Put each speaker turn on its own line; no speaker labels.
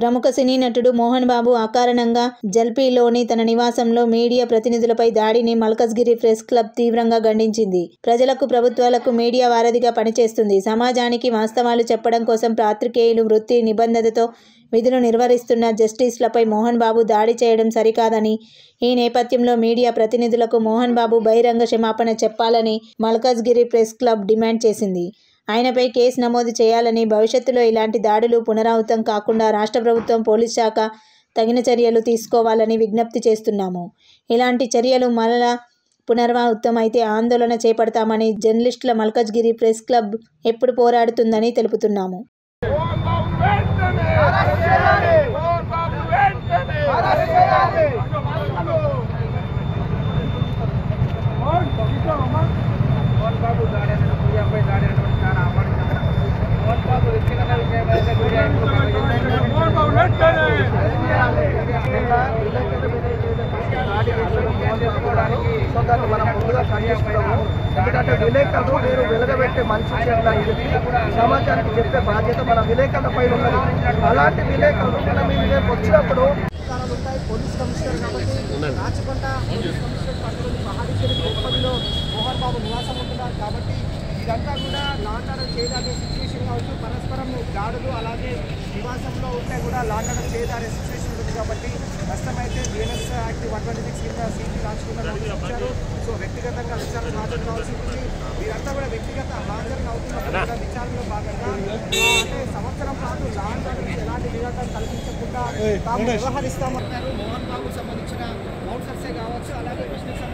ప్రముఖ సినీ నటుడు మోహన్ బాబు అకారణంగా జల్పీలోని తన నివాసంలో మీడియా ప్రతినిధులపై దాడిని మల్కజ్గిరి ప్రెస్ క్లబ్ తీవ్రంగా ఖండించింది. ప్రజలకు, ప్రభుత్వాలకు మీడియా వారధిగా పనిచేస్తుంది. సమాజానికి వాస్తవాలు చెప్పడం కోసం పాత్రికేయులు వృత్తి నిబద్ధతతో విధులు నిర్వహిస్తున్న జర్నలిస్టులపై మోహన్ బాబు దాడి చేయడం సరికాదని, ఈ నేపథ్యంలో మీడియా ప్రతినిధులకు మోహన్ బాబు బహిరంగ క్షమాపణ చెప్పాలని మల్కజ్గిరి ప్రెస్ క్లబ్ డిమాండ్ చేసింది. ఆయనపై కేసు నమోదు చేయాలని, భవిష్యత్తులో ఇలాంటి దాడులు పునరావృతం కాకుండా రాష్ట్ర ప్రభుత్వం, పోలీస్ శాఖ తగిన చర్యలు తీసుకోవాలని విజ్ఞప్తి చేస్తున్నాము. ఇలాంటి చర్యలు మరలా పునరావృతం అయితే ఆందోళన చేపడతామని జర్నలిస్టుల మల్కజ్గిరి ప్రెస్ క్లబ్ ఎప్పుడు పోరాడుతుందని తెలుపుతున్నాము.
దాన్ని మనం ముందుగా ఖండిస్తున్నాము. ఎందుకంటే విలేకరులు మీరు వెలగబెట్టే మంచి చెడ్డ సమాజానికి చెప్పే బాధ్యత మన విలేకరుల పైన ఉన్నది. అలాంటి విలేకరులు మనం మీ విలేకరు వచ్చినప్పుడు ఉంటాయి. పోలీస్ కమిషనర్ కాబట్టి రాచకొండ పోలీస్ కమిషనర్ పరిధిలోని మహాడిచేరి గోపల్లిలో మోహన్ బాబు నివాసం ఉంటున్నారు. కాబట్టి ఇదంతా కూడా లాండ్ ఆర్డర్ చేయడానే సిచ్యువేషన్ కావచ్చు. పరస్పరం దాడులు అలాగే నివాసంలో ఉంటే కూడా లాండ్ ఆర్డర్ చేయడానే సిచ్యువేషన్ ఉంటుంది. కాబట్టి కష్టమైతే బిఎన్ఎస్ యాక్ట్ 126 కింద సిపి రాచకొండ ఇచ్చారు. సో వ్యక్తిగతంగా విచారణ హాజరు కావాల్సి ఉంటుంది. వీరంతా కూడా వ్యక్తిగత హాజరు అవుతున్నప్పుడు విచారణలో భాగంగా అంటే సంవత్సరం పాటు లాండ్ ఆర్డర్ ఎలాంటి విధానం కల్పించకుండా తాము వ్యవహరిస్తామన్నారు. మోహన్ బాబుకు సంబంధించిన మౌన్సర్సే కావచ్చు, అలాగే బిజినెస్